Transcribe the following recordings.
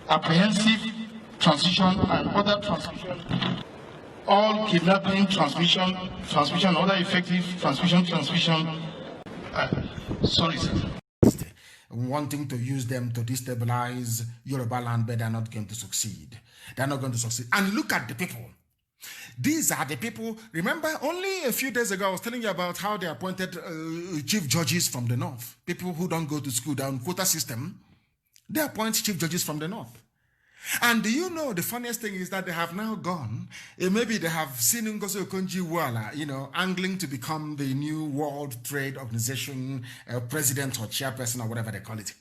apprehensive transmission and other transmission, all kidnapping, transmission, other effective transmission. Sorry, sir. Wanting to use them to destabilize Yoruba land, but they're not going to succeed. They're not going to succeed. And look at the people. These are the people. Remember, only a few days ago, I was telling you about how they appointed chief judges from the north. People who don't go to school, down quota system, they appoint chief judges from the north. And do you know the funniest thing is that they have now gone, maybe they have seen Ngozi Okonjo-Iweala, angling to become the new World Trade Organization president or chairperson or whatever they call it.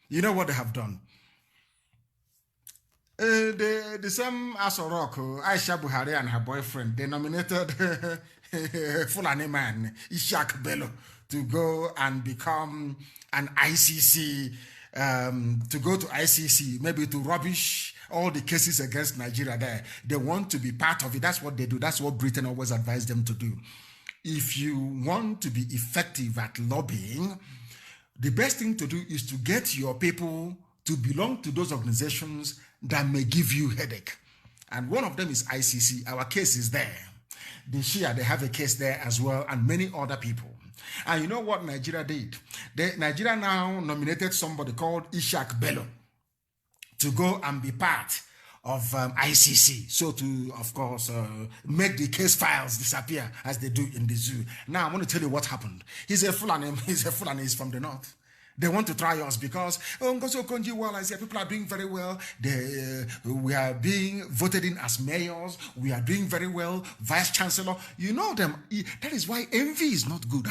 You know what they have done? The same Asorok, Aisha Buhari and her boyfriend, they nominated Fulani man, Ishaq Bello, to go and become an ICC, to go to ICC, maybe to rubbish all the cases against Nigeria there. They want to be part of it. That's what they do. That's what Britain always advised them to do. If you want to be effective at lobbying, the best thing to do is to get your people to belong to those organizations that may give you headache. And one of them is ICC. Our case is there. The Shia, they have a case there as well, and many other people. And you know what Nigeria did? Nigeria now nominated somebody called Ishaq Bello to go and be part of ICC. So to, of course, make the case files disappear as they do in the zoo. Now, I want to tell you what happened. He's a Fulani, he's from the north. They want to try us because Ngozi Okonjo-Iweala is here. People are doing very well. We are being voted in as mayors. We are doing very well. Vice Chancellor. You know them. That is why envy is not good.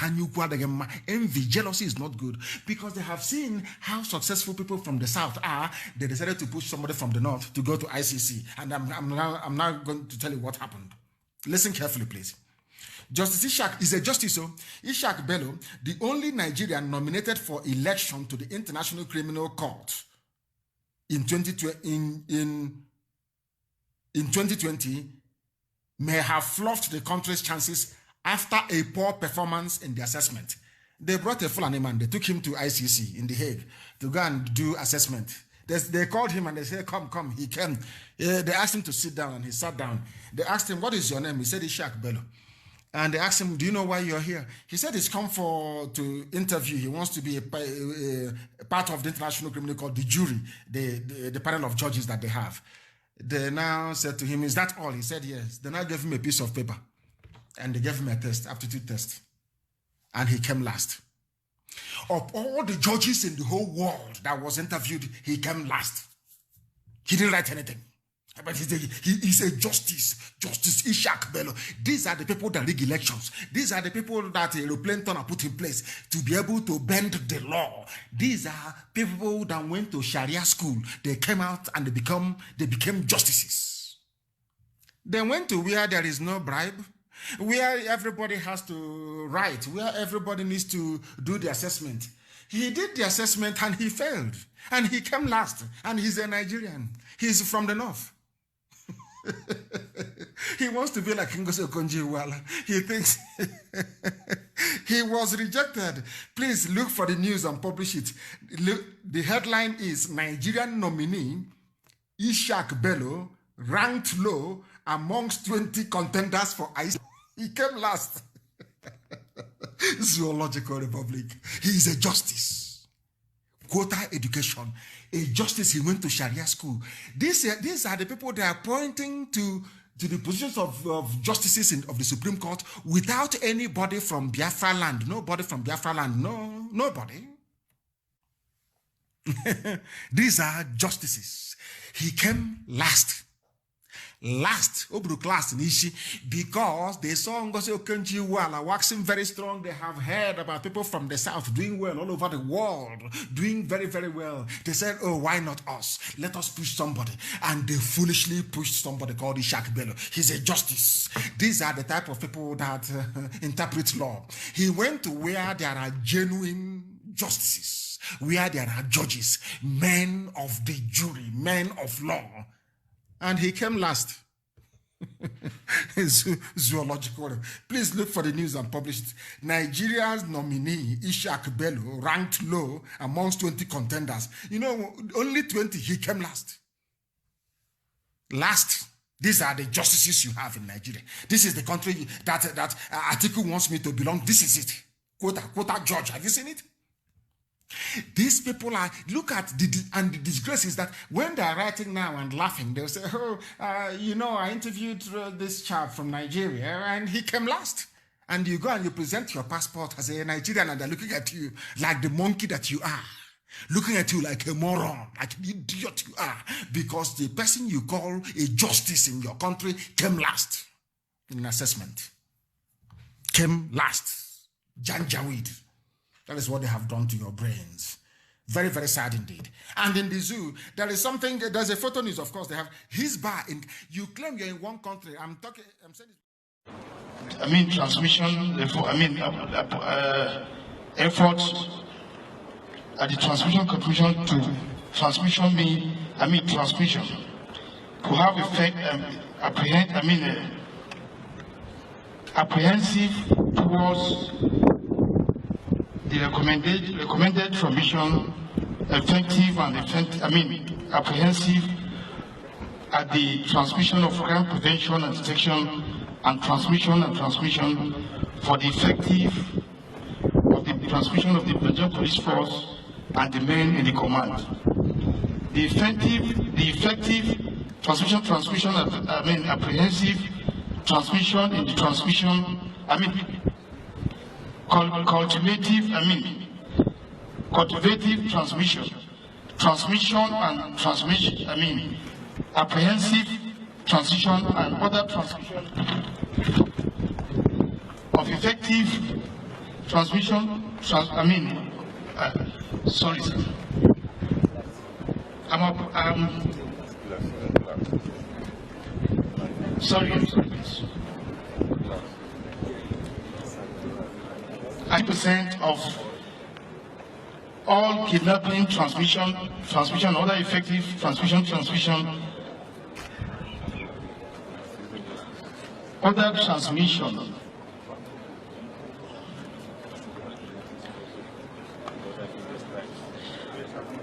Envy, jealousy is not good. Because they have seen how successful people from the south are. They decided to push somebody from the north to go to ICC. And I'm now going to tell you what happened. Listen carefully, please. Justice Ishaq is a justice, so Ishaq Bello, the only Nigerian nominated for election to the International Criminal Court in 2020, may have fluffed the country's chances after a poor performance in the assessment. They brought a Fulani man, they took him to ICC in The Hague to go and do assessment. They called him and they said, come. He came. They asked him to sit down and he sat down. They asked him, what is your name? He said, Ishaq Bello. And they asked him, do you know why you're here? He said he's come to interview. He wants to be a part of the International Criminal Court, the jury, the panel of judges that they have. They now said to him, is that all? He said yes. They now gave him a piece of paper and they gave him a test, aptitude test. And he came last. Of all the judges in the whole world that was interviewed, he came last. He didn't write anything. But he's a Justice Ishaq Bello. These are the people that rig elections. These are the people that aeroplane turner put in place to be able to bend the law. These are people that went to Sharia school. They came out and they became justices. They went to where there is no bribe, where everybody has to write, where everybody needs to do the assessment. He did the assessment and he failed. And he came last. And he's a Nigerian. He's from the north. He wants to be like Ngozi Okonjo-Iweala. He thinks he was rejected. Please look for the news and publish it. Look, the headline is Nigerian nominee Ishaq Bello ranked low amongst 20 contenders for ICC. He came last. Zoological Republic. He is a justice. Quota education. A justice, he went to Sharia school. These are the people that are pointing to the positions of justices of the Supreme Court without anybody from Biafra land. Nobody from Biafra land. No, nobody. These are justices. He came last. Obruk last in Ishi, because they saw Ngozi Okonjo-Iweala waxing very strong. They have heard about people from the south doing well all over the world, doing very, very well. They said, oh, why not us? Let us push somebody. And they foolishly pushed somebody called Ishaq Bello. He's a justice. These are the type of people that interpret law. He went to where there are genuine justices, where there are judges, men of the jury, men of law. And he came last. Zoological. Please look for the news and publish it. Nigeria's nominee, Ishaq Bello, ranked low amongst 20 contenders. You know, only 20, he came last. Last. These are the justices you have in Nigeria. This is the country that Atiku wants me to belong. This is it. Quota judge. Have you seen it? These people are, look at the disgrace is that when they are writing now and laughing, they'll say, oh, you know, I interviewed this chap from Nigeria and he came last. And you go and you present your passport as a Nigerian and they're looking at you like the monkey that you are. Looking at you like a moron, like an idiot you are, because the person you call a justice in your country came last in assessment. Came last. Janjaweed. That is what they have done to your brains. Very, very sad indeed. And in the zoo, there is something, there's a photo news, of course, they have his bar. You claim you're in one country. I'm saying I mean, transmission, efforts at the transmission conclusion to transmission transmission to have effect apprehensive towards the recommended transmission, apprehensive at the transmission of crime prevention and detection and transmission for the effective of the transmission of the Nigerian police force and the men in the command. The effective transmission apprehensive transmission in the transmission, cultivative transmission and transmission, apprehensive transition and other transmission of effective transmission, sorry, sir. Sorry, please. 90% of all kidnapping, transmission, other effective transmission, other transmission.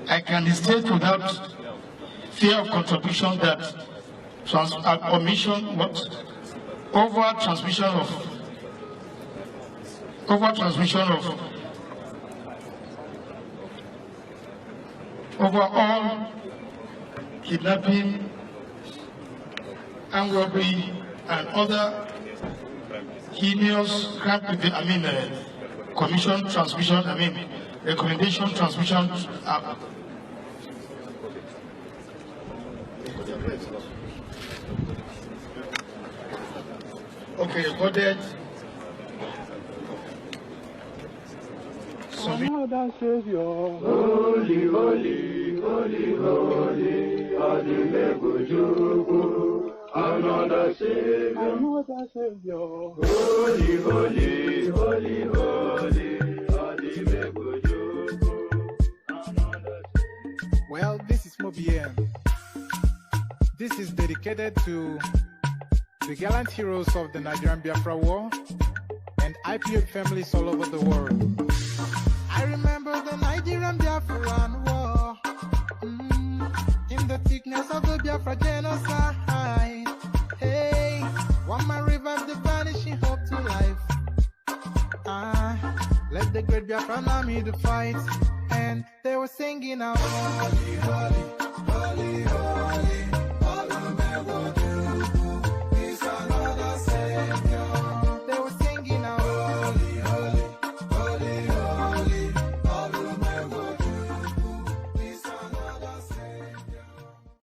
I can state without fear of contribution that over transmission of all kidnapping and robbery and other heinous crime, commission transmission, recommendation transmission. Okay, recorded. Another Savior, holy, holy, holy, holy, Adimebujuku. Another Savior, holy, holy, holy, holy, Adimebujuku. Well, this is Mobien. This is dedicated to the gallant heroes of the Nigerian Biafra War and IPO families all over the world. I remember the Nigerian Biafran War, in the thickness of the Biafra genocide. Hey, one man revived the vanishing hope to life. Let the great Biafran army to fight, and they were singing out, holy, holy, holy, holy.